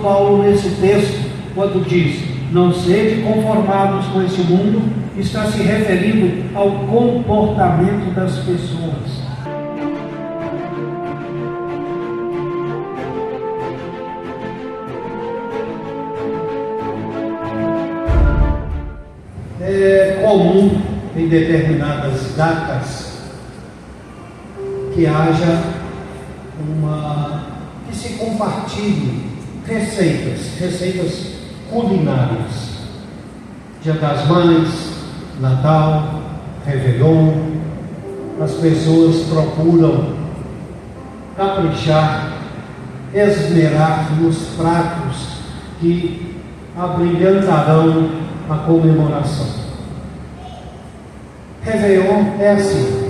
Paulo nesse texto, quando diz: não sede conformados com esse mundo, está se referindo ao comportamento das pessoas. É comum em determinadas datas que haja que se compartilhe receitas culinárias. Dia das Mães, Natal, Réveillon, as pessoas procuram caprichar, esmerar nos pratos que abrilhantarão a comemoração. Réveillon é assim.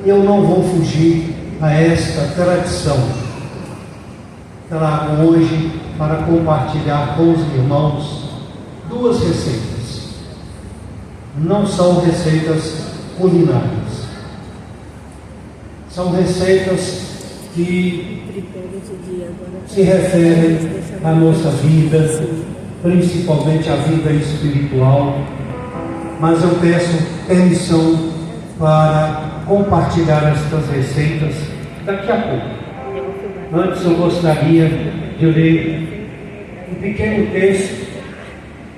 Eu não vou fugir a esta tradição. Trago hoje para compartilhar com os irmãos duas receitas. Não são receitas culinárias. São receitas que se referem à nossa vida, principalmente à vida espiritual. Mas eu peço permissão para compartilhar estas receitas daqui a pouco. Antes eu gostaria de ler um pequeno texto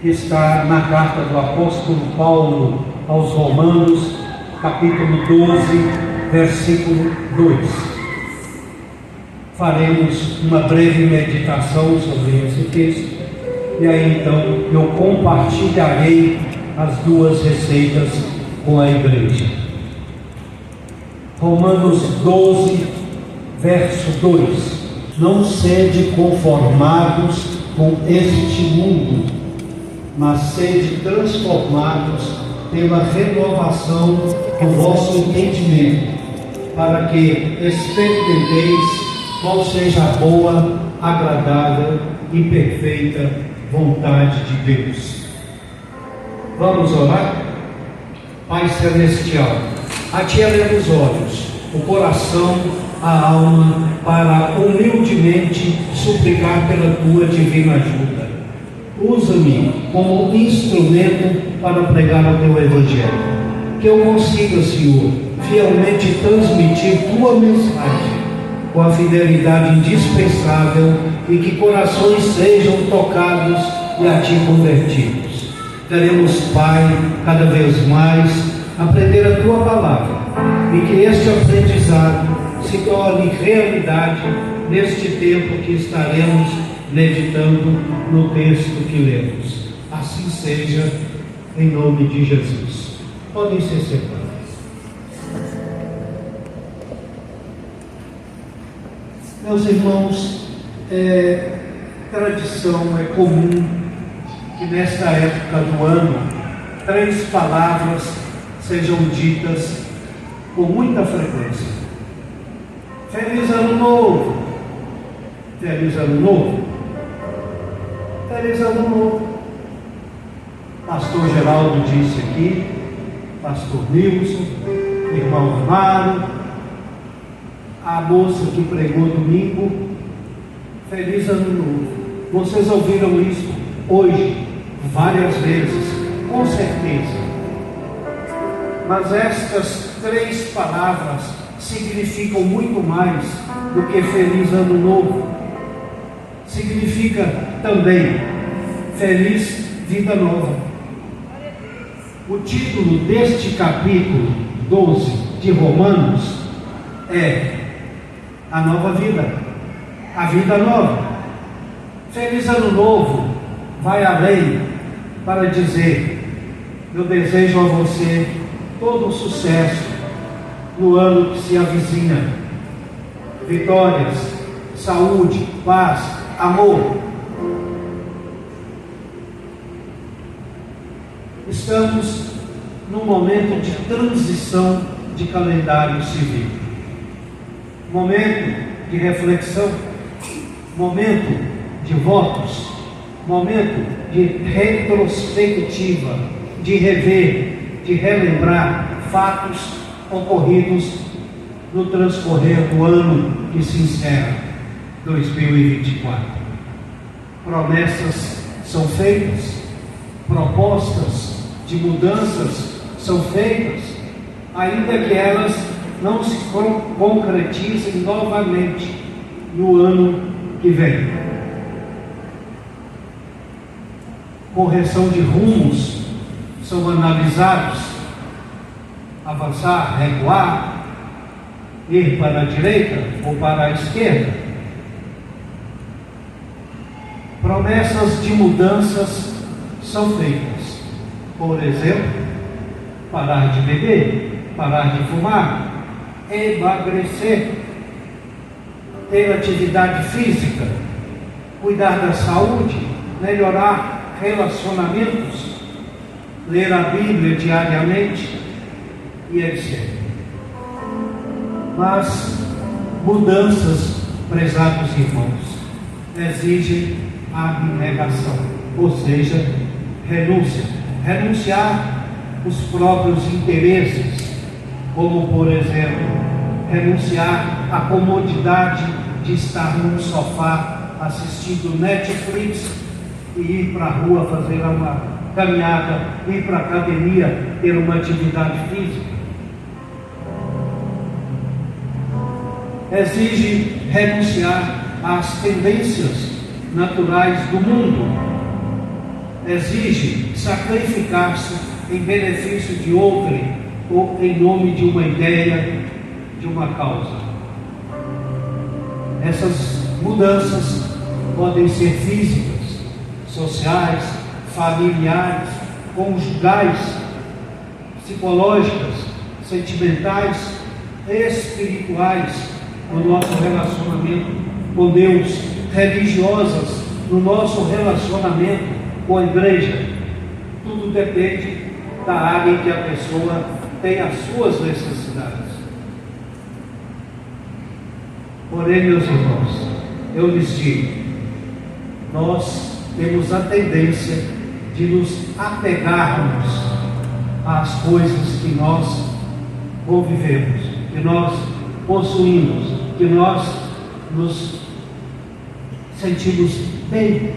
que está na carta do apóstolo Paulo aos Romanos, capítulo 12, versículo 2. Faremos uma breve meditação sobre esse texto e aí então eu compartilharei as duas receitas com a igreja. Romanos 12, verso 2. Não sede conformados com este mundo, mas sede transformados pela renovação do vosso entendimento, para que experimenteis qual seja a boa, agradável e perfeita vontade de Deus. Vamos orar? Pai Celestial, a Ti abrimos os olhos, o coração, a alma, para humildemente suplicar pela Tua divina ajuda. Usa-me como instrumento para pregar o Teu Evangelho. Que eu consiga, Senhor, fielmente transmitir Tua mensagem com a fidelidade indispensável e que corações sejam tocados e a Ti convertidos. Queremos, Pai, cada vez mais aprender a Tua palavra e que este aprendizado se torne realidade neste tempo que estaremos meditando no texto que lemos. Assim seja, em nome de Jesus. Podem ser sentados. Meus irmãos, tradição, é comum que nesta época do ano 3 palavras sejam ditas com muita frequência. Feliz Ano Novo! Feliz Ano Novo! Feliz Ano Novo! Pastor Geraldo disse aqui, Pastor Nilson, irmão Amaro, a moça que pregou domingo, Feliz Ano Novo. Vocês ouviram isso hoje várias vezes, com certeza. Mas estas 3 palavras significam muito mais do que Feliz Ano Novo. Significa também Feliz Vida Nova. O título deste capítulo 12 de Romanos é a nova vida, a vida nova. Feliz Ano Novo vai além para dizer: eu desejo a você todo o sucesso no ano que se avizinha, vitórias, saúde, paz, amor. Estamos num momento de transição de calendário civil, momento de reflexão, momento de votos, momento de retrospectiva, de rever, de relembrar fatos ocorridos no transcorrer do ano que se encerra, 2024. promessas são feitas, propostas de mudanças são feitas, ainda que elas não se concretizem novamente no ano que vem. Correção de rumos são analisados, avançar, recuar, ir para a direita ou para a esquerda. Promessas de mudanças são feitas. Por exemplo, parar de beber, parar de fumar, emagrecer, ter atividade física, cuidar da saúde, melhorar relacionamentos, ler a Bíblia diariamente e etc. Mas mudanças, prezados irmãos, exigem abnegação, ou seja, renúncia. Renunciar os próprios interesses, como por exemplo, renunciar à comodidade de estar num sofá assistindo Netflix e ir para a rua fazer uma caminhada, ir para a academia, ter uma atividade física. Exige renunciar às tendências naturais do mundo. Exige sacrificar-se em benefício de outrem ou em nome de uma ideia, de uma causa. Essas mudanças podem ser físicas, sociais, familiares, conjugais, psicológicas, sentimentais, espirituais, no nosso relacionamento com Deus, religiosas, no nosso relacionamento com a igreja. Tudo depende da área em que a pessoa tem as suas necessidades. Porém, meus irmãos, eu lhes digo, nós temos a tendência de nos apegarmos às coisas que nós convivemos, que nós possuímos, que nós nos sentimos bem.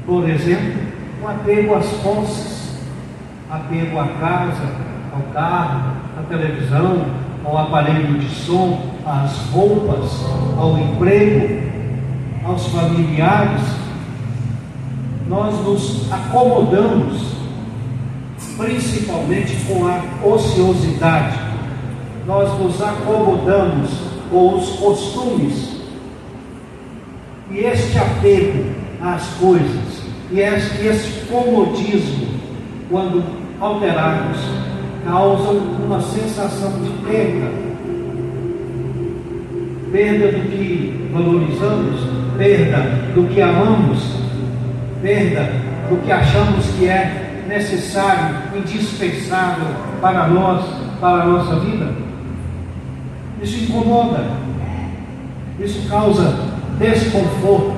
Por exemplo, o apego às posses, apego à casa, ao carro, à televisão, ao aparelho de som, às roupas, ao emprego, aos familiares. Nós nos acomodamos, principalmente com a ociosidade. Nós nos acomodamos com os costumes. E este apego às coisas, e este comodismo, quando alterados, causam uma sensação de perda. Perda do que valorizamos, perda do que amamos, perda do que achamos que é necessário, indispensável para nós, para a nossa vida. Isso incomoda, isso causa desconforto,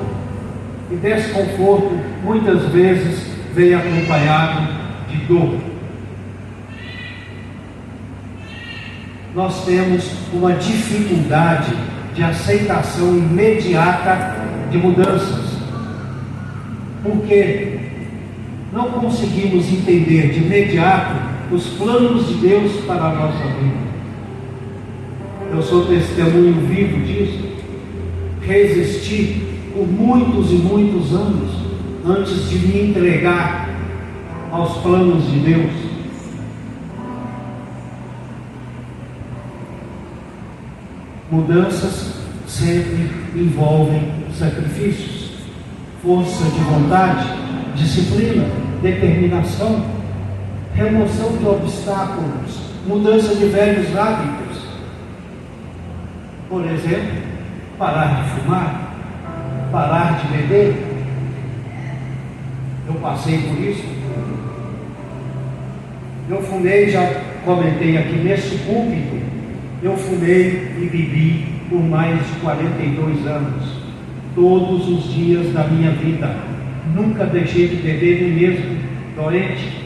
e desconforto muitas vezes vem acompanhado de dor. Nós temos uma dificuldade de aceitação imediata de mudanças, porque não conseguimos entender de imediato os planos de Deus para a nossa vida. Eu sou testemunho vivo disso. Resisti por muitos e muitos anos antes de me entregar aos planos de Deus. Mudanças sempre envolvem sacrifícios, força de vontade, disciplina, determinação, remoção de obstáculos, mudança de velhos hábitos. Por exemplo, parar de fumar, parar de beber. Eu passei por isso. Eu fumei, já comentei aqui nesse púlpito, eu fumei e bebi por mais de 42 anos, todos os dias da minha vida. Nunca deixei de beber, nem mesmo doente.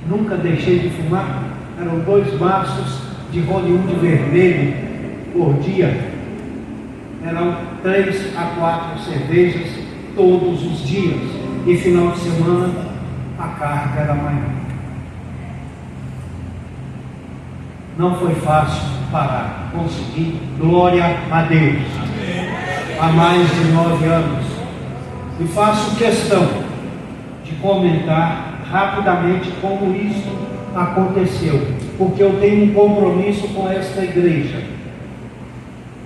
Nunca deixei de fumar. Eram 2 maços de Hollywood vermelho por dia. Eram 3 a 4 cervejas todos os dias, e final de semana a carga era maior. Não foi fácil parar, consegui, glória a Deus, há mais de 9 anos, e faço questão de comentar rapidamente como isso aconteceu, porque eu tenho um compromisso com esta igreja.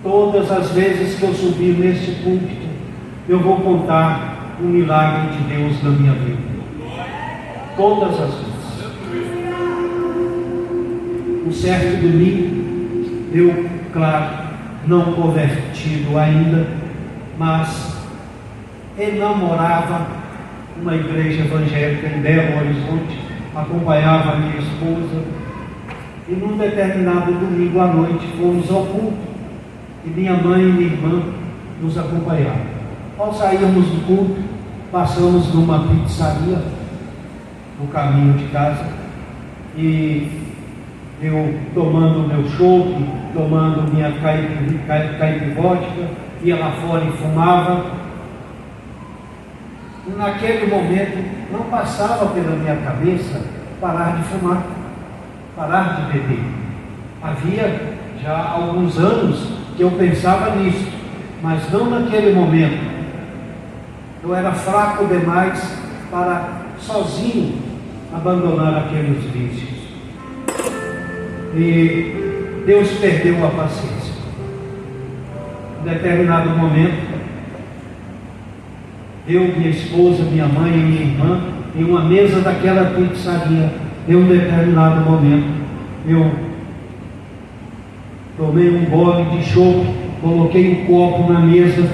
Todas as vezes que eu subir neste púlpito, eu vou contar o milagre de Deus na minha vida. Todas as vezes. Um certo domingo, eu, claro, não convertido ainda, mas enamorava uma igreja evangélica em Belo Horizonte, acompanhava a minha esposa, e num determinado domingo à noite fomos ao culto, e minha mãe e minha irmã nos acompanharam. Ao sairmos do culto, passamos numa pizzaria no caminho de casa, e eu tomando meu chopp, tomando minha caipivótica, ia lá fora e fumava. E naquele momento não passava pela minha cabeça parar de fumar, parar de beber. Havia já alguns anos que eu pensava nisso, mas não naquele momento. Eu era fraco demais para sozinho abandonar aqueles vícios. E Deus perdeu a paciência. Em determinado momento, eu, minha esposa, minha mãe e minha irmã, em uma mesa daquela pizzaria, em um determinado momento, eu tomei um gole de chopp, coloquei um copo na mesa,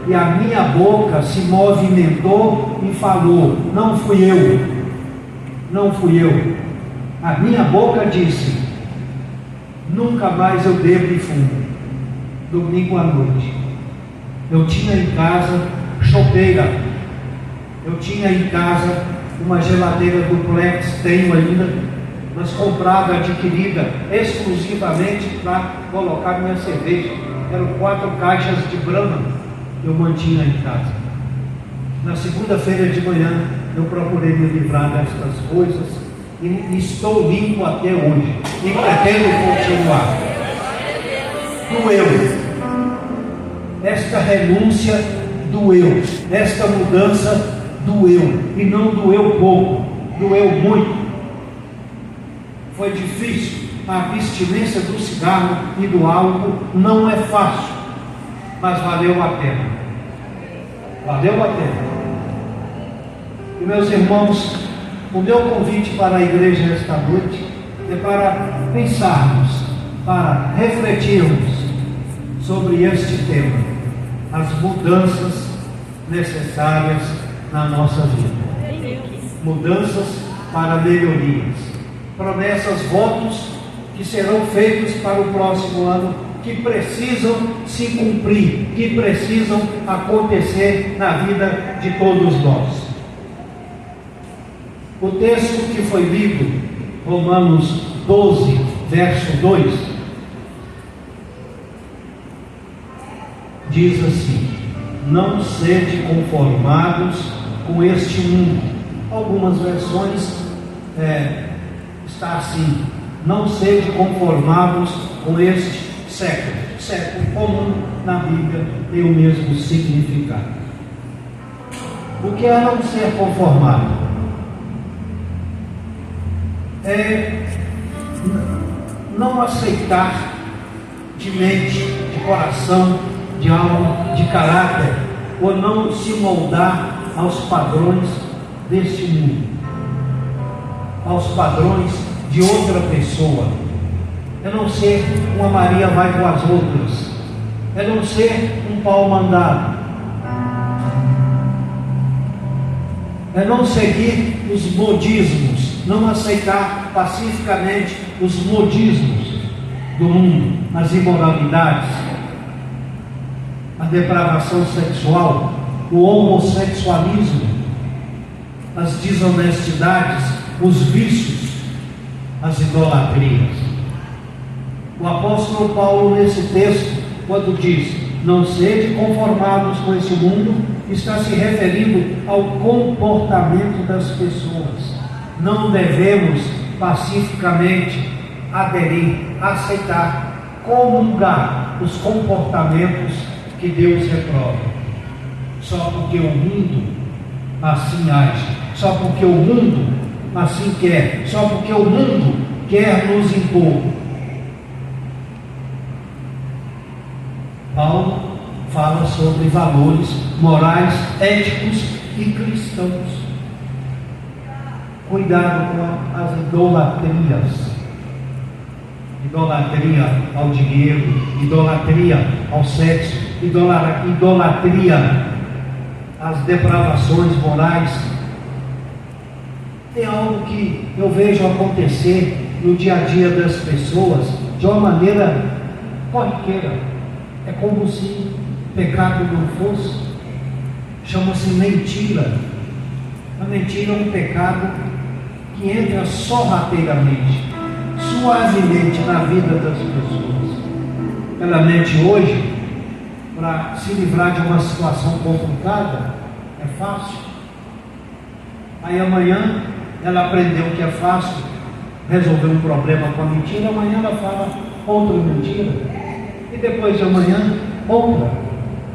e a minha boca se movimentou e falou: não fui eu, não fui eu. A minha boca disse: nunca mais eu bebo e fumo. Domingo à noite, eu tinha em casa chopeira, eu tinha em casa uma geladeira duplex, tenho ainda, mas comprada, adquirida exclusivamente para colocar minha cerveja. Eram 4 caixas de Brahma que eu mantinha em casa. Na segunda-feira de manhã eu procurei me livrar destas coisas e estou limpo até hoje e pretendo continuar. Doeu. Esta renúncia doeu, esta mudança doeu, e não doeu pouco, doeu muito. Foi difícil. A abstinência do cigarro e do álcool não é fácil, mas valeu a pena. Valeu a pena. E meus irmãos, o meu convite para a igreja esta noite é para pensarmos, para refletirmos sobre este tema, as mudanças necessárias na nossa vida. Mudanças para melhorias. Promessas, votos que serão feitos para o próximo ano, que precisam se cumprir, que precisam acontecer na vida de todos nós. O texto que foi lido, Romanos 12, verso 2, diz assim: não sede conformados com este mundo. Algumas versões está assim: não sede conformados com este século. Século comum na Bíblia tem o mesmo significado. O que é não ser conformado? É não aceitar de mente, de coração, de alma, de caráter, ou não se moldar aos padrões deste mundo, aos padrões de outra pessoa. É não ser uma Maria vai com as outras, é não ser um pau mandado, é não seguir os modismos, não aceitar pacificamente os modismos do mundo, as imoralidades, a depravação sexual, o homossexualismo, as desonestidades, os vícios, as idolatrias. O apóstolo Paulo, nesse texto, quando diz: não sede conformados com esse mundo, está se referindo ao comportamento das pessoas. Não devemos pacificamente aderir, aceitar, comungar os comportamentos que Deus reprova, só porque o mundo assim age, só porque o mundo assim quer, só porque o mundo quer nos impor. Paulo fala sobre valores morais, éticos e cristãos. Cuidado com as idolatrias. Idolatria ao dinheiro, idolatria ao sexo, idolatria às depravações morais. Tem algo que eu vejo acontecer no dia a dia das pessoas de uma maneira corriqueira. É como se pecado não fosse. Chama-se mentira. A mentira é um pecado que entra sorrateiramente, suavemente na vida das pessoas. Ela mente hoje para se livrar de uma situação complicada, é fácil. Aí amanhã ela aprendeu que é fácil resolver um problema com a mentira, amanhã ela fala outra mentira, e depois de amanhã outra,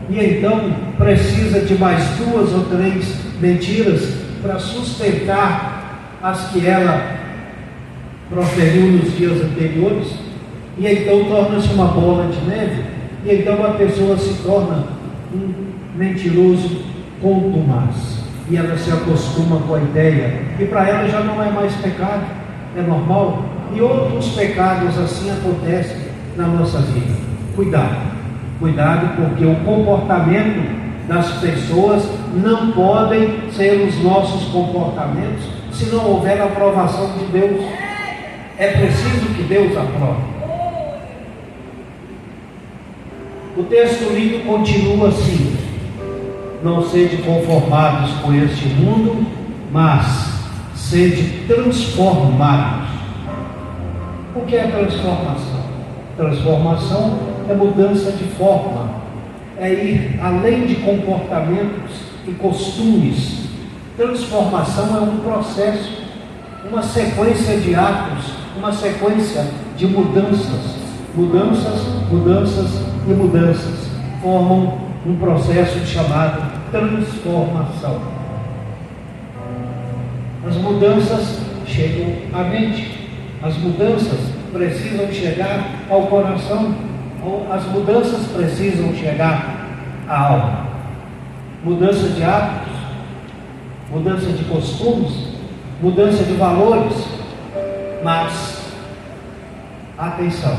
e então precisa de mais 2 ou 3 mentiras para sustentar as que ela proferiu nos dias anteriores, e então torna-se uma bola de neve, e então a pessoa se torna um mentiroso contumaz, e ela se acostuma com a ideia, e para ela já não é mais pecado, é normal, e outros pecados assim acontecem na nossa vida. Cuidado, porque o comportamento das pessoas não podem ser os nossos comportamentos se não houver a aprovação de Deus. É preciso que Deus aprove. O texto lido continua assim: não sede conformados com este mundo, mas sede transformados. O que é transformação? Transformação é mudança de forma, é ir além de comportamentos e costumes. Transformação é um processo, uma sequência de atos, uma sequência de mudanças. Mudanças e mudanças formam um processo chamado transformação. As mudanças chegam à mente, as mudanças precisam chegar ao coração, as mudanças precisam chegar à alma. Mudança de hábitos, mudança de costumes, mudança de valores, mas atenção,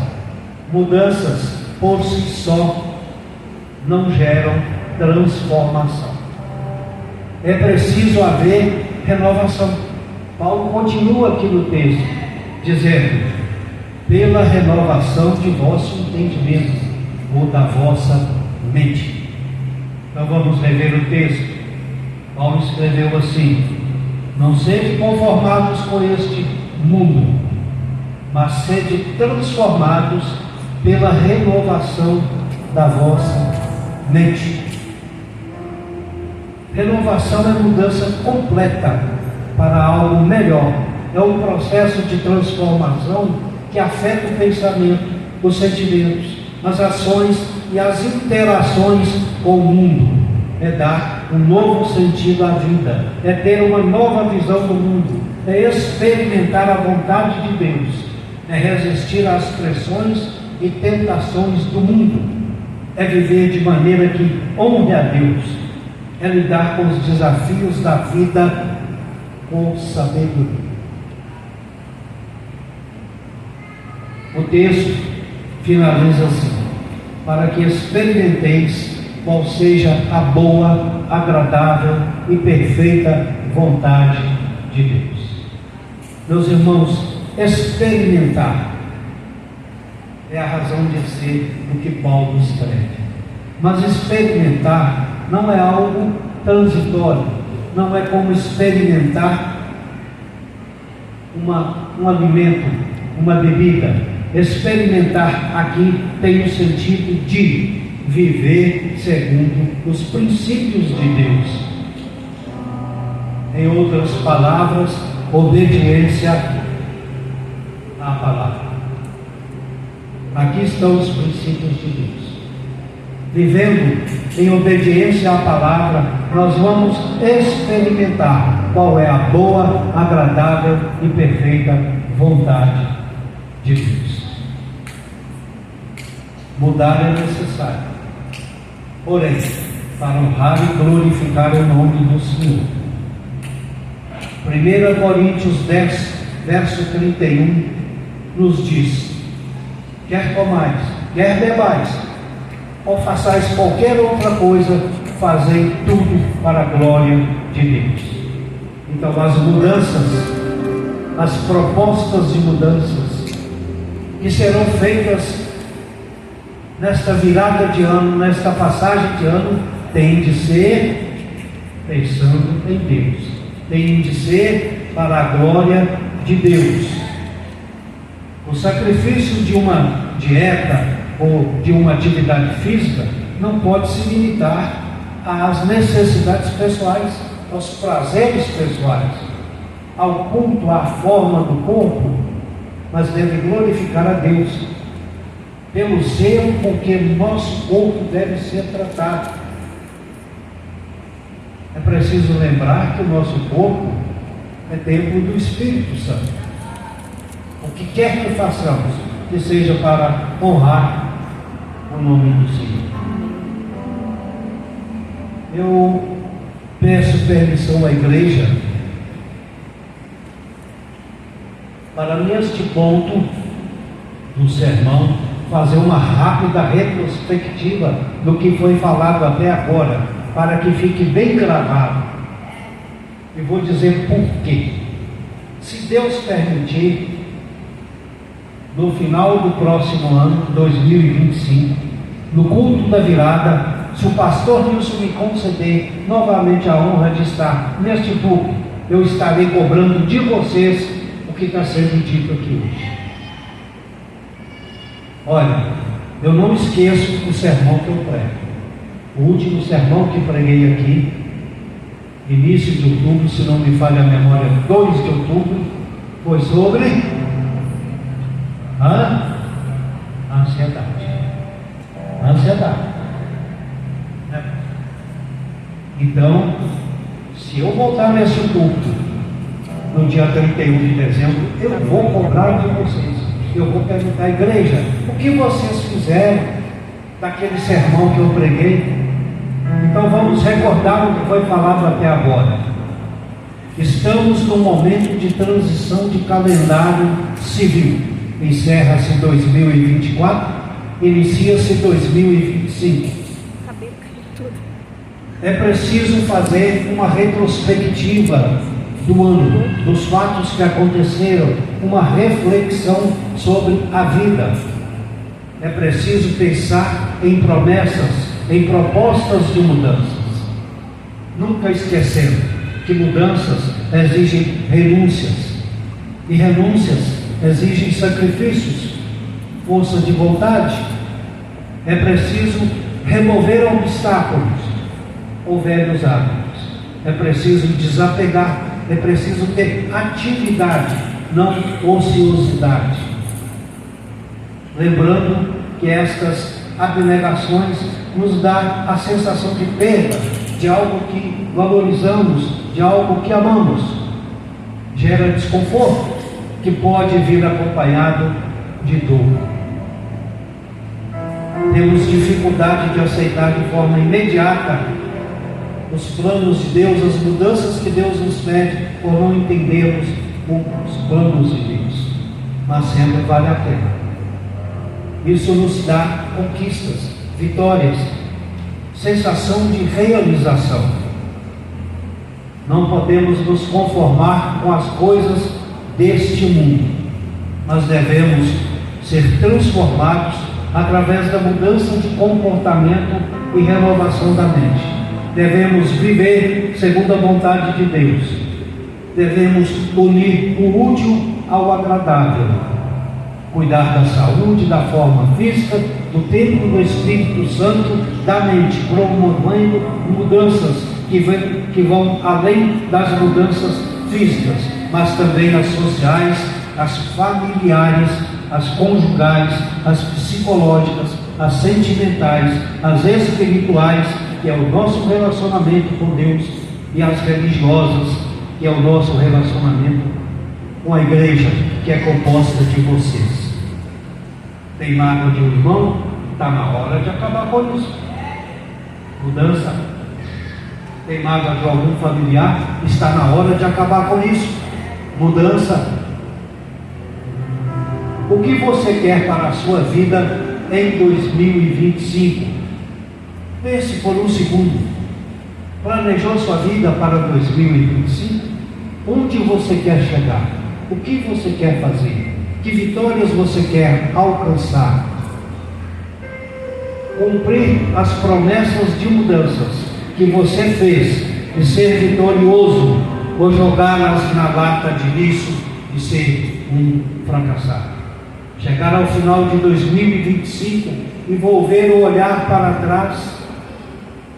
mudanças por si só não geram transformação. É preciso haver renovação. Paulo continua aqui no texto, dizendo: pela renovação de vosso entendimento, ou da vossa mente. Então vamos rever o texto. Paulo escreveu assim: não sede conformados com este mundo, mas sede transformados pela renovação da vossa mente. Renovação é mudança completa para algo melhor. É um processo de transformação que afeta o pensamento, os sentimentos, as ações e as interações com o mundo. É dar um novo sentido à vida, é ter uma nova visão do mundo, é experimentar a vontade de Deus, é resistir às pressões e tentações do mundo, é viver de maneira que honre a Deus, é lidar com os desafios da vida com sabedoria. O texto finaliza assim: para que experimenteis qual seja a boa, agradável e perfeita vontade de Deus. Meus irmãos, experimentar é a razão de ser do que Paulo escreve. Mas experimentar não é algo transitório, não é como experimentar um alimento, uma bebida. Experimentar aqui tem o sentido de viver segundo os princípios de Deus. Em outras palavras, obediência à palavra. Aqui estão os princípios de Deus. Vivendo em obediência à palavra, nós vamos experimentar qual é a boa, agradável e perfeita vontade de Deus. Mudar é necessário, porém, para honrar e glorificar o nome do Senhor. 1 Coríntios 10, verso 31, nos diz: quer comais, quer bebais, ou façais qualquer outra coisa, fazei tudo para a glória de Deus. Então, as mudanças, as propostas de mudanças que serão feitas nesta virada de ano, nesta passagem de ano, tem de ser pensando em Deus, tem de ser para a glória de Deus. O sacrifício de uma dieta ou de uma atividade física não pode se limitar às necessidades pessoais, aos prazeres pessoais, ao culto, à forma do corpo, mas deve glorificar a Deus pelo zelo com que nosso corpo deve ser tratado. É preciso lembrar que o nosso corpo é templo do Espírito Santo. O que quer que façamos, que seja para honrar o nome do Senhor. Eu peço permissão à igreja para, neste ponto do sermão, fazer uma rápida retrospectiva do que foi falado até agora, para que fique bem gravado. E vou dizer por quê. Se Deus permitir, no final do próximo ano, 2025, no culto da virada, se o pastor Nilson me conceder novamente a honra de estar neste púlpito, eu estarei cobrando de vocês o que está sendo dito aqui hoje. Olha, eu não esqueço o sermão que eu prego. O último sermão que preguei aqui, início de outubro, se não me falha a memória, 2 de outubro, foi sobre a ansiedade. Ansiedade. Então, se eu voltar nesse culto no dia 31 de dezembro, eu vou cobrar de vocês. Eu vou perguntar à igreja: o que vocês fizeram daquele sermão que eu preguei? Então vamos recordar o que foi falado até agora. Estamos num momento de transição de calendário civil. Encerra-se 2024, inicia-se 2025. É preciso fazer uma retrospectiva do ano, dos fatos que aconteceram, uma reflexão sobre a vida. É preciso pensar em promessas, em propostas de mudanças. Nunca esquecendo que mudanças exigem renúncias, e renúncias exigem sacrifícios, força de vontade. É preciso remover obstáculos ou velhos hábitos. É preciso desapegar. É preciso ter atividade, não ociosidade. Lembrando que estas abnegações nos dá a sensação de perda de algo que valorizamos, de algo que amamos. Gera desconforto, que pode vir acompanhado de dor. Temos dificuldade de aceitar de forma imediata os planos de Deus, as mudanças que Deus nos pede, por não entendermos os planos de Deus. Mas sempre vale a pena. Isso nos dá conquistas, vitórias, sensação de realização. Não podemos nos conformar com as coisas deste mundo, mas devemos ser transformados através da mudança de comportamento e renovação da mente. Devemos viver segundo a vontade de Deus. Devemos unir o útil ao agradável. Cuidar da saúde, da forma física do templo do Espírito Santo da mente, promovendo mudanças que vão além das mudanças físicas, mas também as sociais, as familiares, as conjugais, as psicológicas, as sentimentais, as espirituais, que é o nosso relacionamento com Deus, e as religiosas, que é o nosso relacionamento com a igreja, que é composta de vocês. Tem mágoa de um irmão? Está na hora de acabar com isso. Mudança. Tem mágoa de algum familiar? Está na hora de acabar com isso. Mudança. O que você quer para a sua vida em 2025? Pense por um segundo. Planejou sua vida para 2025? Onde você quer chegar? O que você quer fazer? Que vitórias você quer alcançar? Cumprir as promessas de mudanças que você fez, de ser vitorioso, ou jogá-las na lata de lixo e ser um fracassado. Chegar ao final de 2025 e volver o olhar para trás,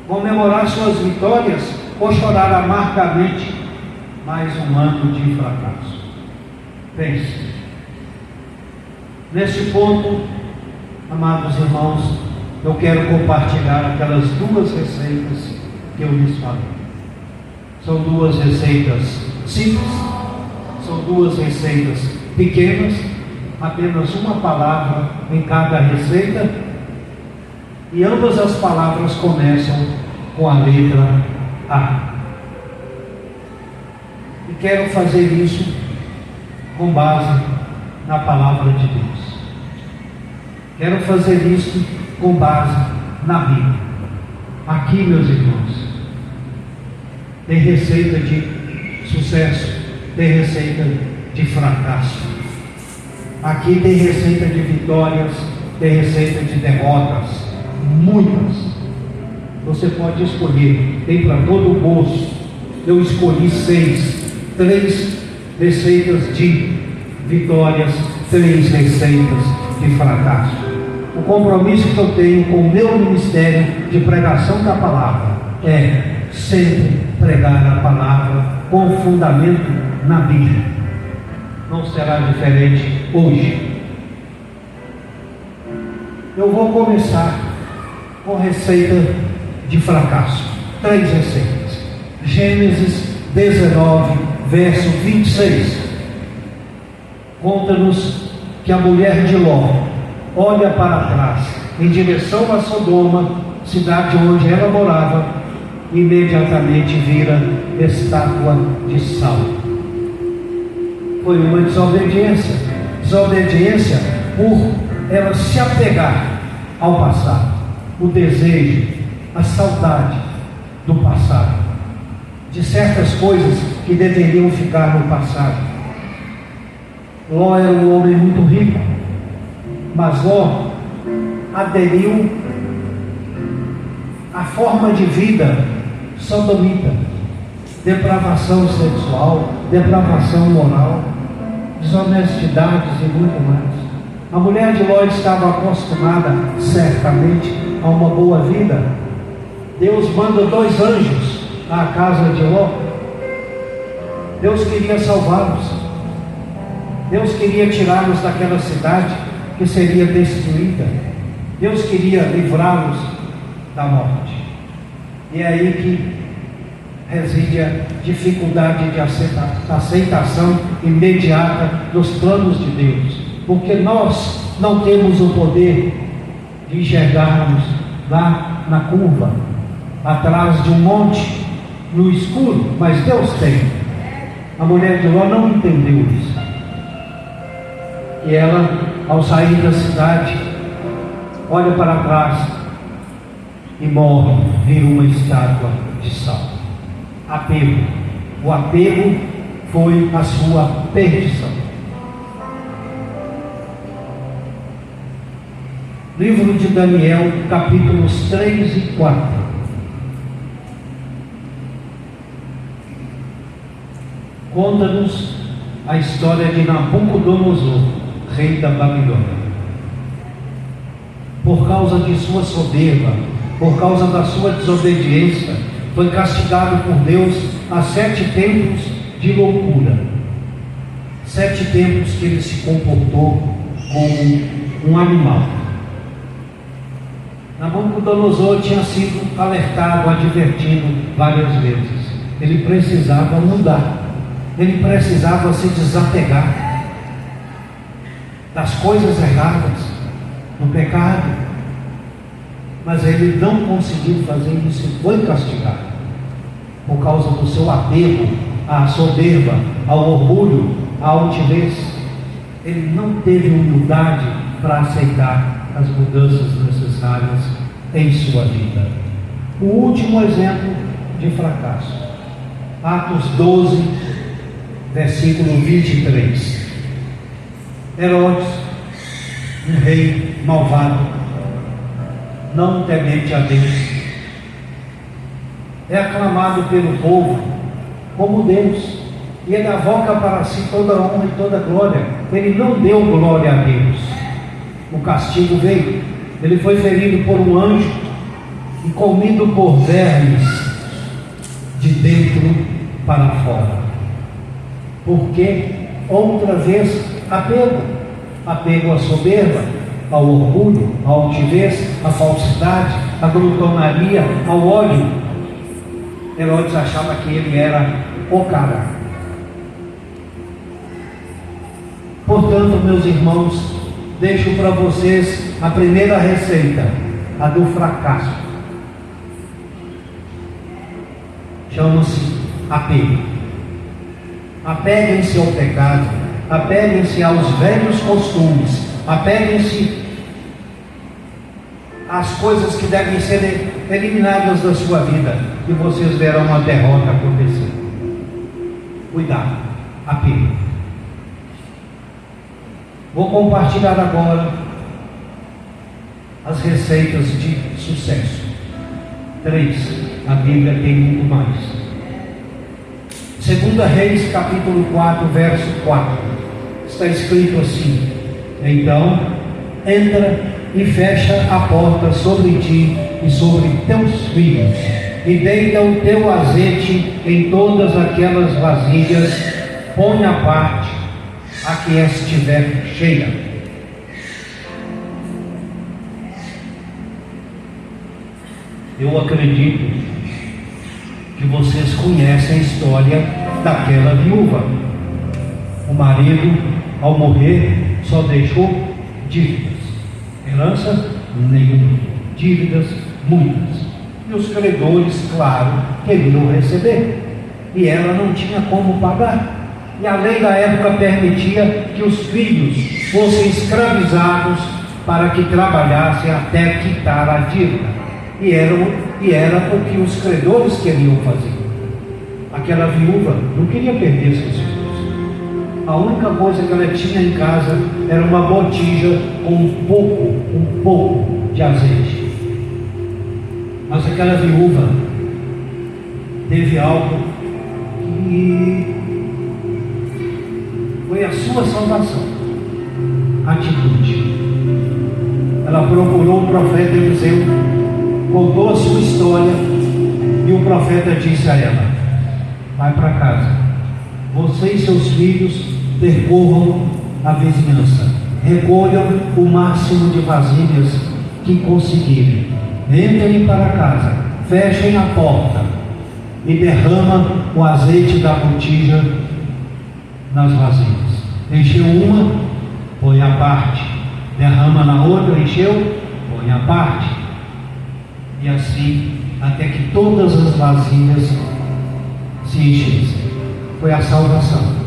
comemorar suas vitórias ou chorar amargamente mais um ano de fracasso. Pense. Nesse ponto, amados irmãos, eu quero compartilhar aquelas duas receitas que eu lhes falei. São duas receitas simples, são duas receitas pequenas, apenas uma palavra em cada receita, e ambas as palavras começam com a letra A. E quero fazer isso com base na palavra de Deus. Quero fazer isso com base na Bíblia. Aqui, meus irmãos, tem receita de sucesso, tem receita de fracasso. Aqui tem receita de vitórias, tem receita de derrotas, muitas. Você pode escolher, tem para todo o gosto. Eu escolhi 3 receitas de vitórias, 3 receitas de fracasso. O compromisso que eu tenho com o meu ministério de pregação da palavra é sempre pregar a palavra com fundamento na Bíblia. Não será diferente hoje. Eu vou começar com receita de fracasso. 3 receitas. Gênesis 19, verso 26. Conta-nos que a mulher de Ló olha para trás, em direção a Sodoma, cidade onde ela morava, e imediatamente vira estátua de sal. Foi uma desobediência. Desobediência por ela se apegar ao passado, o desejo, a saudade do passado, de certas coisas que deveriam ficar no passado. Ló era um homem muito rico, mas Ló aderiu à forma de vida sodomita, depravação sexual, depravação moral, desonestidades e muito mais. A mulher de Ló estava acostumada certamente a uma boa vida. Deus manda 2 anjos à casa de Ló. Deus queria salvá-los. Deus queria tirá-los daquela cidade que seria destruída. Deus queria livrá-los da morte. E é aí que reside a dificuldade de aceitação imediata dos planos de Deus, porque nós não temos o poder de enxergarmos lá na curva, atrás de um monte, no escuro, mas Deus tem. A mulher de Ló não entendeu isso. E ela, ao sair da cidade, olha para trás e morre, vira uma estátua de sal. Apego. O apego foi a sua perdição. Livro de Daniel, capítulos 3 e 4. Conta-nos a história de Nabucodonosor, rei da Babilônia. por causa de sua soberba, por causa da sua desobediência, foi castigado por Deus a 7 tempos de loucura. 7 tempos que ele se comportou como um animal. Nabucodonosor tinha sido alertado, advertido várias vezes. Ele precisava mudar. Ele precisava se desapegar das coisas erradas, do pecado. Mas ele não conseguiu fazer isso e foi castigado por causa do seu apego à soberba, ao orgulho, à altivez. Ele não teve humildade para aceitar as mudanças necessárias em sua vida. O último exemplo de fracasso, Atos 12, versículo 23. Herodes, um rei malvado, não temente a Deus, é aclamado pelo povo como Deus, e ele avoca para si toda a honra e toda a glória. Ele não deu glória a Deus. O castigo veio. Ele foi ferido por um anjo e comido por vermes de dentro para fora. Porque outra vez apego à soberba, ao orgulho, à altivez, à falsidade, à glutonaria, ao ódio. Herodes achava que ele era o cara. Portanto, meus irmãos, deixo para vocês a primeira receita, a do fracasso. Chama-se apego. Apeguem-se ao pecado, apeguem-se aos velhos costumes, apeguem-se às coisas que devem ser eliminadas da sua vida, e vocês verão uma derrota acontecer. Cuidado, apego. Vou compartilhar agora as receitas de sucesso. 3. A Bíblia tem muito mais. 2 Reis, capítulo 4, verso 4. Está escrito assim: então, entra e fecha a porta sobre ti e sobre teus filhos, e deita o teu azeite em todas aquelas vasilhas, põe à parte a que estiver cheia. Eu acredito que vocês conhecem a história daquela viúva. O marido, ao morrer, só deixou dívidas. Herança nenhuma, dívidas muitas. E os credores, claro, queriam receber, e ela não tinha como pagar. E a lei da época permitia que os filhos fossem escravizados para que trabalhassem até quitar a dívida. E era o que os credores queriam fazer. Aquela viúva não queria perder seus filhos. A única coisa que ela tinha em casa era uma botija com um pouco de azeite. Mas aquela viúva teve algo que foi a sua salvação. Atitude. Ela procurou o profeta Eliseu, contou a sua história, e o profeta disse a ela: vai para casa, você e seus filhos percorram a vizinhança, recolham o máximo de vasilhas que conseguirem, entrem para casa, fechem a porta e derrama o azeite da botija nas vasilhas. Encheu uma, põe à parte. Derrama na outra, encheu, põe à parte. E assim, até que todas as vasilhas se enchessem. Foi a salvação.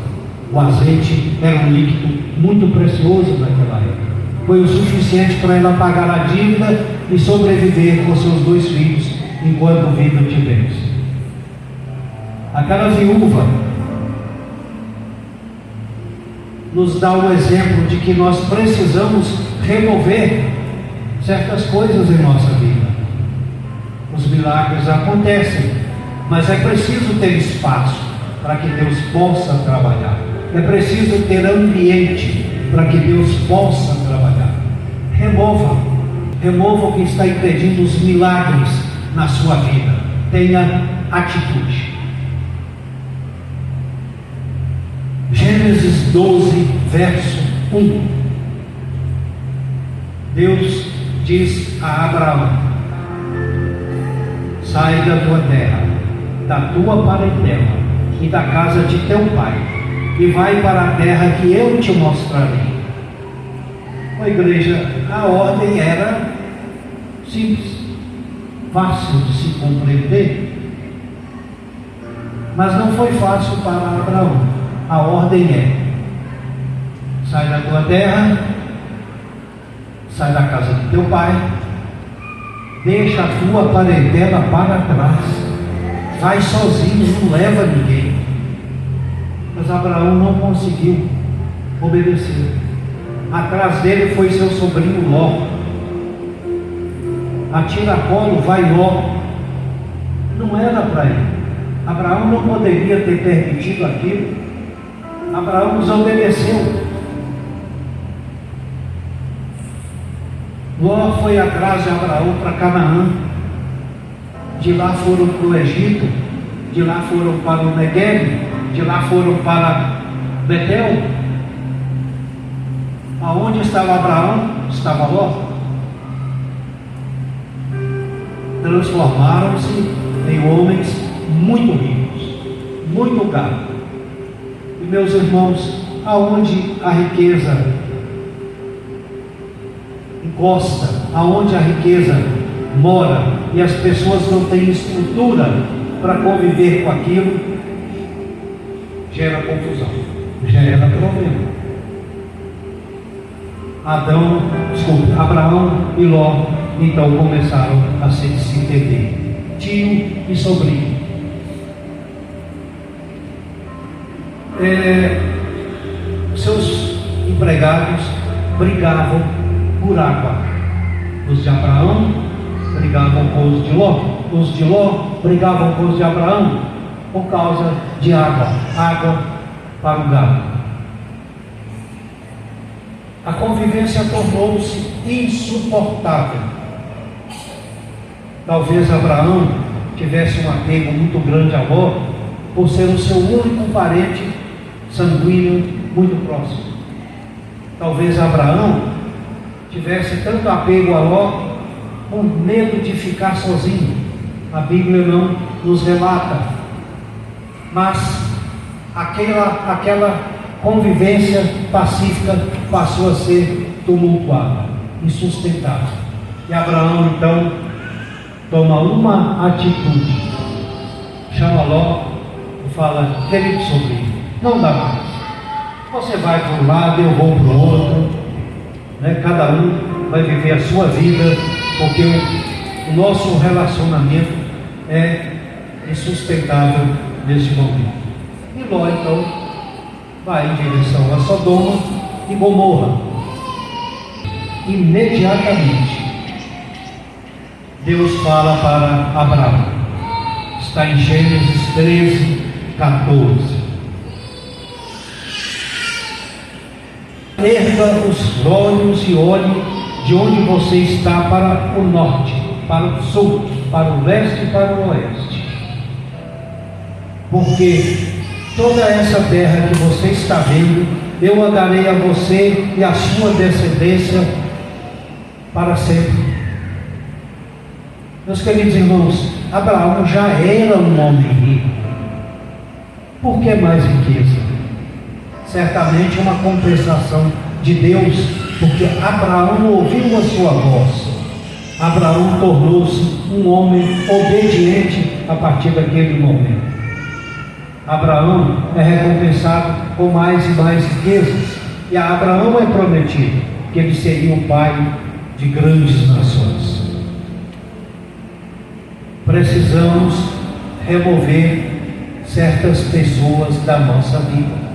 O azeite era um líquido muito precioso naquela época. Foi o suficiente para ela pagar a dívida e sobreviver com seus 2 filhos enquanto viva tivesse. Aquela viúva nos dá um exemplo de que nós precisamos remover certas coisas em nossa vida. Os milagres acontecem, mas é preciso ter espaço para que Deus possa trabalhar. É preciso ter ambiente para que Deus possa trabalhar. Remova o que está impedindo os milagres na sua vida. Tenha atitude. Gênesis 12, verso 1. Deus diz a Abraão: sai da tua terra, da tua parentela e da casa de teu pai, e vai para a terra que eu te mostrarei. A igreja, a ordem era simples, fácil de se compreender, mas não foi fácil para Abraão. A ordem é: sai da tua terra, sai da casa de teu pai, deixa a tua parentela para trás, vai sozinho, não leva ninguém. Mas Abraão não conseguiu obedecer. Atrás dele foi seu sobrinho Ló. A tiracolo vai Ló. Não era para ele. Abraão não poderia ter permitido aquilo. Abraão desobedeceu. Ló foi atrás de Abraão para Canaã. De lá foram para o Egito. De lá foram para o Negueb. De lá foram para Betel. Aonde estava Abraão, estava Ló. Transformaram-se em homens muito ricos, muito gado. E meus irmãos, aonde a riqueza encosta, aonde a riqueza mora, e as pessoas não têm estrutura para conviver com aquilo, gera confusão, gera problema. Abraão e Ló então começaram a se entender, tio e sobrinho. Seus empregados brigavam por água. Os de Abraão brigavam com os de Ló. Os de Ló brigavam com os de Abraão por causa de água para o gado. A convivência tornou-se insuportável. Talvez Abraão tivesse um apego muito grande a Ló, por ser o seu único parente sanguíneo muito próximo. Talvez Abraão tivesse tanto apego a Ló, com medo de ficar sozinho. A Bíblia não nos relata, mas aquela convivência pacífica passou a ser tumultuada, insustentável. E Abraão então toma uma atitude, chama Ló e fala: querido sobrinho, não dá mais, você vai para um lado, eu vou para o outro, né? Cada um vai viver a sua vida, porque o nosso relacionamento é insustentável neste momento. E Ló então vai em direção a Sodoma e Gomorra. Imediatamente Deus fala para Abraão. Está em Gênesis 13, 14. Erga os olhos e olhe de onde você está para o norte, para o sul, para o leste e para o oeste. Porque toda essa terra que você está vendo, eu a darei a você e a sua descendência para sempre. Meus queridos irmãos, Abraão já era um homem rico. Por que mais riqueza? Certamente uma compensação de Deus, porque Abraão ouviu a sua voz. Abraão tornou-se um homem obediente a partir daquele momento. Abraão é recompensado com mais e mais riquezas, e a Abraão é prometido que ele seria o pai de grandes nações. Precisamos remover certas pessoas da nossa vida.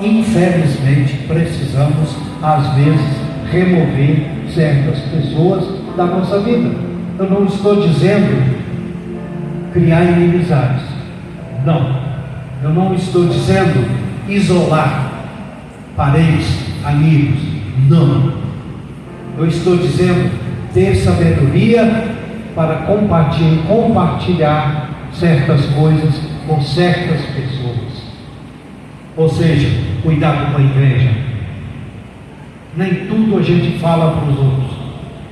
Infelizmente, precisamos às vezes remover certas pessoas da nossa vida. Eu não estou dizendo criar inimizades. Não, eu não estou dizendo isolar parentes, amigos. Não, eu estou dizendo ter sabedoria para compartilhar certas coisas com certas pessoas. Ou seja, cuidado com a inveja. Nem tudo a gente fala para os outros,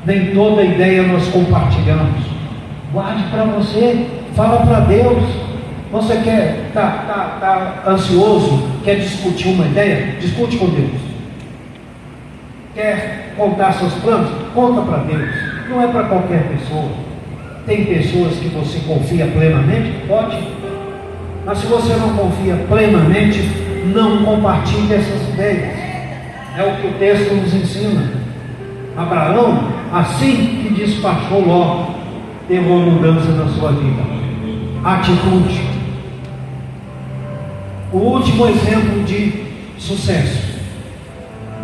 nem toda ideia nós compartilhamos. Guarde para você, fala para Deus. Você quer, tá ansioso, quer discutir uma ideia? Discute com Deus. Quer contar seus planos? Conta para Deus. Não é para qualquer pessoa. Tem pessoas que você confia plenamente? Pode. Mas se você não confia plenamente, não compartilhe essas ideias. É o que o texto nos ensina. Abraão, assim que despachou Ló, teve uma mudança na sua vida. Atitude. O último exemplo de sucesso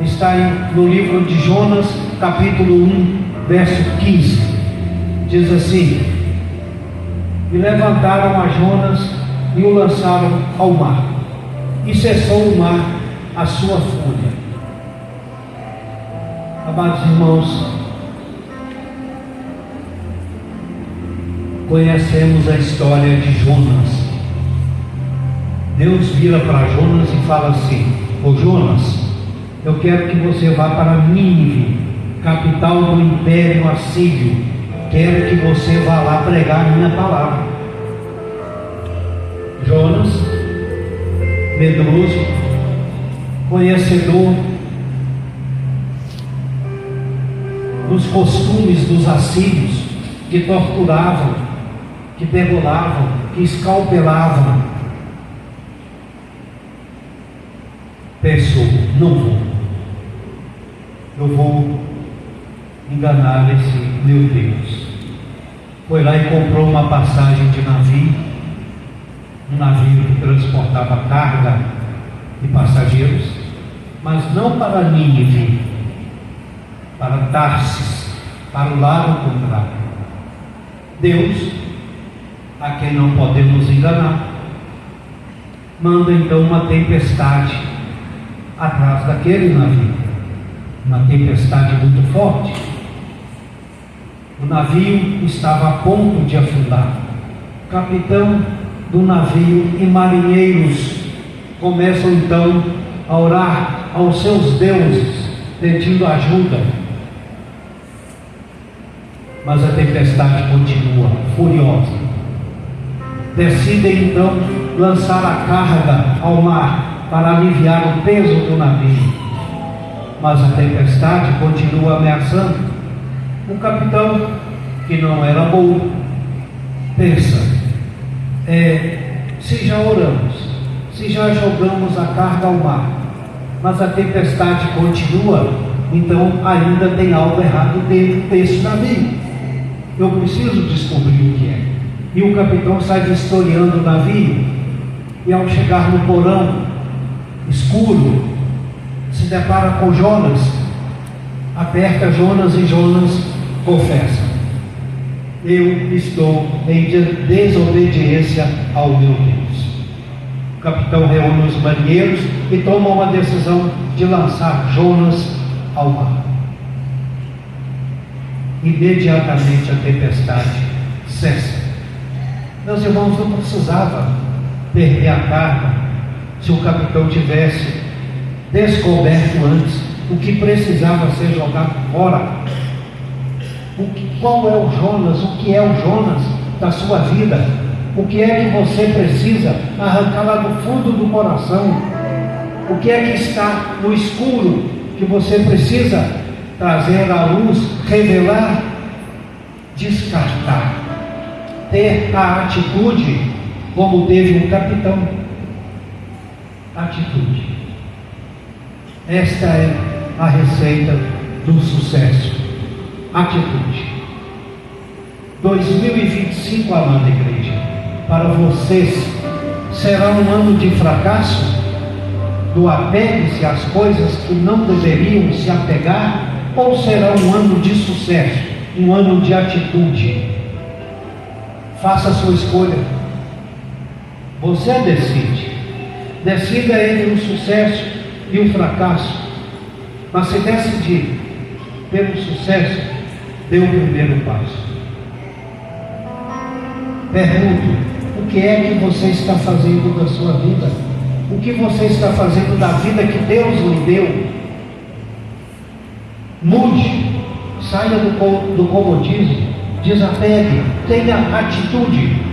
está no livro de Jonas, capítulo 1, verso 15. Diz assim: e levantaram a Jonas e o lançaram ao mar, e cessou o mar a sua fúria. Amados irmãos, conhecemos a história de Jonas. Deus vira para Jonas e fala assim: ô Jonas, eu quero que você vá para Nínive, capital do império assírio. Quero que você vá lá pregar a minha palavra. Jonas, medroso, conhecedor dos costumes dos assírios, que torturavam, que degolavam, que escalpelavam, pensou: não eu vou enganar esse meu Deus. Foi lá e comprou uma passagem de navio, um navio que transportava carga e passageiros, mas não para Nínive, para Tarsis, para o lado contrário. Deus, a quem não podemos enganar, manda então uma tempestade atrás daquele navio, uma tempestade muito forte. O navio estava a ponto de afundar. O capitão do navio e marinheiros começam então a orar aos seus deuses, pedindo ajuda. Mas a tempestade continua furiosa. Decidem então lançar a carga ao mar para aliviar o peso do navio. Mas a tempestade continua ameaçando. O capitão, que não era bom, pensa: se já oramos, se já jogamos a carga ao mar, mas a tempestade continua, então ainda tem algo errado dentro desse navio. Eu preciso descobrir o que é. E o capitão sai vistoriando o navio, e ao chegar no porão escuro, se depara com Jonas, aperta Jonas e Jonas confessa: eu estou em desobediência ao meu Deus. O capitão reúne os marinheiros e toma uma decisão de lançar Jonas ao mar. Imediatamente a tempestade cessa. Meus irmãos, não precisava perder a carga se o capitão tivesse descoberto antes o que precisava ser jogado fora. Qual é o Jonas? O que é o Jonas da sua vida? O que é que você precisa arrancar lá do fundo do coração? O que é que está no escuro que você precisa trazer à luz, revelar, descartar? Ter a atitude como teve um capitão. Atitude. Esta é a receita do sucesso. Atitude. 2025, amada igreja, para vocês será um ano de fracasso, do apegue-se às coisas que não deveriam se apegar, ou será um ano de sucesso, um ano de atitude? Faça a sua escolha. Você decide. Decida entre o sucesso e o fracasso. Mas se decidir pelo sucesso, dê o primeiro passo. Pergunto: o que é que você está fazendo da sua vida? O que você está fazendo da vida que Deus lhe deu? Mude, saia do comodismo, desapegue, tenha atitude.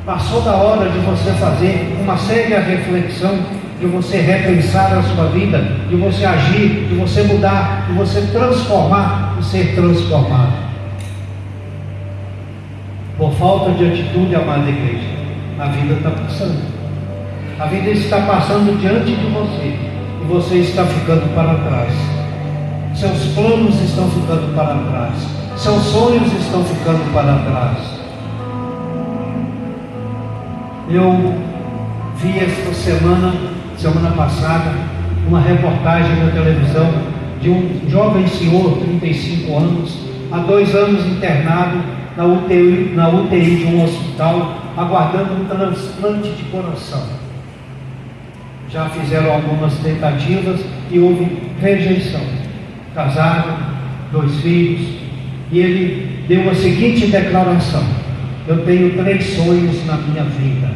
Passou da hora de você fazer uma séria reflexão, de você repensar a sua vida, de você agir, de você mudar, de você transformar e ser transformado. Por falta de atitude, amada igreja, a vida está passando. A vida está passando diante de você e você está ficando para trás. Seus planos estão ficando para trás. Seus sonhos estão ficando para trás. Eu vi esta semana passada, uma reportagem na televisão de um jovem senhor, 35 anos, há 2 anos internado na UTI de um hospital, aguardando um transplante de coração. Já fizeram algumas tentativas e houve rejeição. Casado, 2 filhos, e ele deu a seguinte declaração: eu tenho 3 sonhos na minha vida: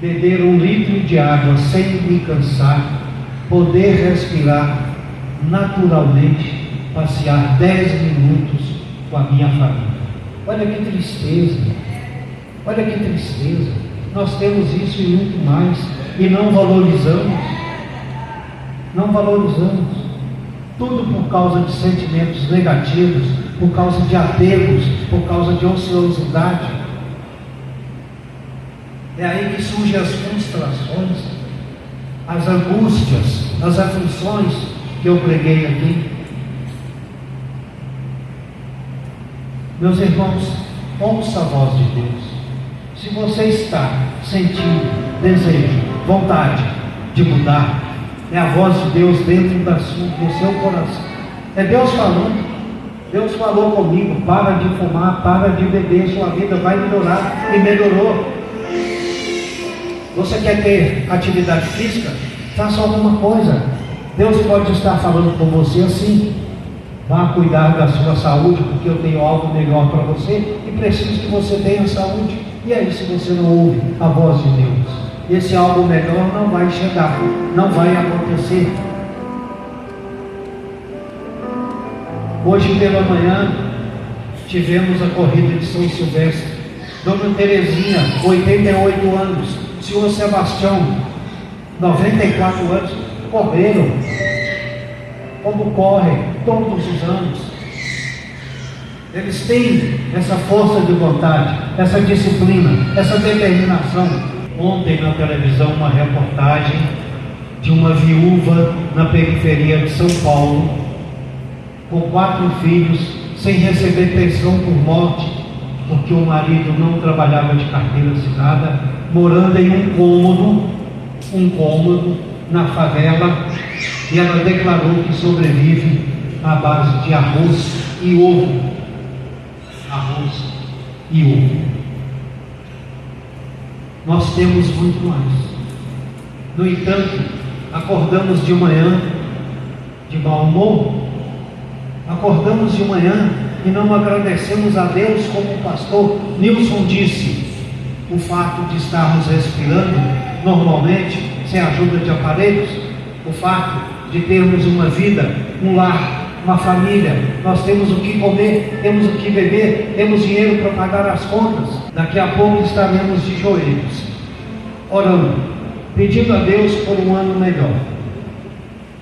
beber 1 litro de água sem me cansar, poder respirar naturalmente, passear 10 minutos com a minha família. Olha que tristeza, olha que tristeza. Nós temos isso e muito mais, e não valorizamos. Não valorizamos. Tudo por causa de sentimentos negativos, por causa de apegos, por causa de ociosidade. É aí que surgem as frustrações, as angústias, as aflições que eu preguei aqui. Meus irmãos, ouça a voz de Deus. Se você está sentindo desejo, vontade de mudar, é a voz de Deus dentro do seu coração. É Deus falando. Deus falou comigo: para de fumar, para de beber, sua vida vai melhorar. E melhorou. Você quer ter atividade física? Faça alguma coisa. Deus pode estar falando com você assim: vá cuidar da sua saúde, porque eu tenho algo melhor para você e preciso que você tenha saúde. E aí, se você não ouve a voz de Deus, esse algo melhor não vai chegar, não vai acontecer. Hoje pela manhã tivemos a corrida de São Silvestre. Dona Terezinha, 88 anos, senhor Sebastião, 94 anos, correram como correm todos os anos. Eles têm essa força de vontade, essa disciplina, essa determinação. Ontem na televisão uma reportagem de uma viúva na periferia de São Paulo, com 4 filhos, sem receber pensão por morte, porque o marido não trabalhava de carteira assinada, morando em um cômodo na favela, e ela declarou que sobrevive à base de arroz e ovo. Arroz e ovo. Nós temos muito mais. No entanto, acordamos de manhã de mau humor, acordamos de manhã e não agradecemos a Deus, como o pastor Nilson disse. O fato de estarmos respirando normalmente, sem a ajuda de aparelhos, o fato de termos uma vida, um lar, uma família, nós temos o que comer, temos o que beber, temos dinheiro para pagar as contas. Daqui a pouco estaremos de joelhos, orando, pedindo a Deus por um ano melhor.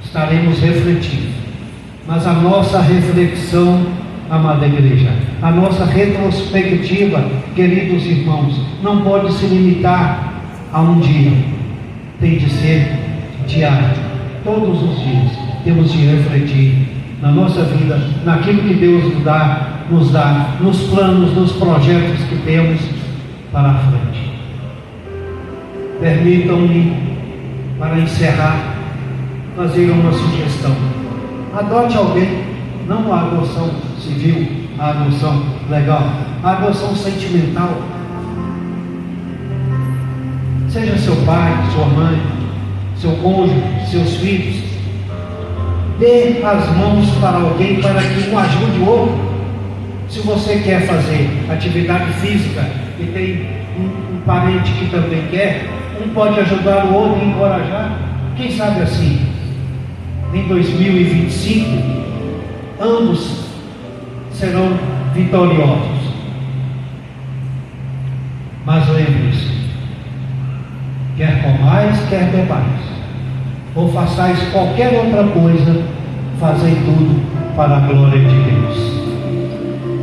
Estaremos refletindo, mas a nossa reflexão, amada igreja, a nossa retrospectiva, queridos irmãos, não pode se limitar a um dia, tem de ser diário. Todos os dias temos de refletir na nossa vida, naquilo que Deus nos dá, nos planos, nos projetos que temos para a frente. Permitam-me, para encerrar, fazer uma sugestão. Adote alguém, não a adoção civil, a adoção legal, a adoção sentimental. Seja seu pai, sua mãe, seu cônjuge, seus filhos. Dê as mãos para alguém para que um ajude o outro. Se você quer fazer atividade física e tem um parente que também quer, um pode ajudar o outro e encorajar. Quem sabe assim, em 2025, ambos serão vitoriosos. Mas lembre-se, quer comais, quer bebais, ou façais qualquer outra coisa, fazei tudo para a glória de Deus.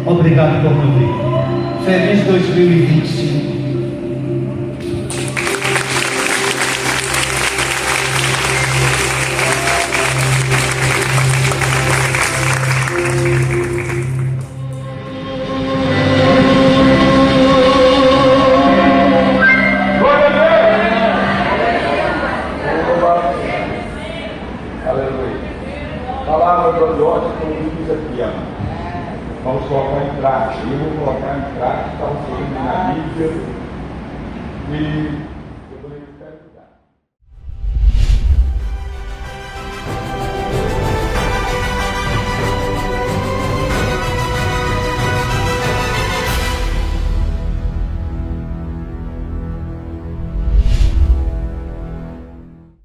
Obrigado por me ouvir. Feliz 2025. Palavra gloriosa que eu diz aqui, amado. Vamos colocar em prática. Eu vou colocar em prática, está sendo na Bíblia. E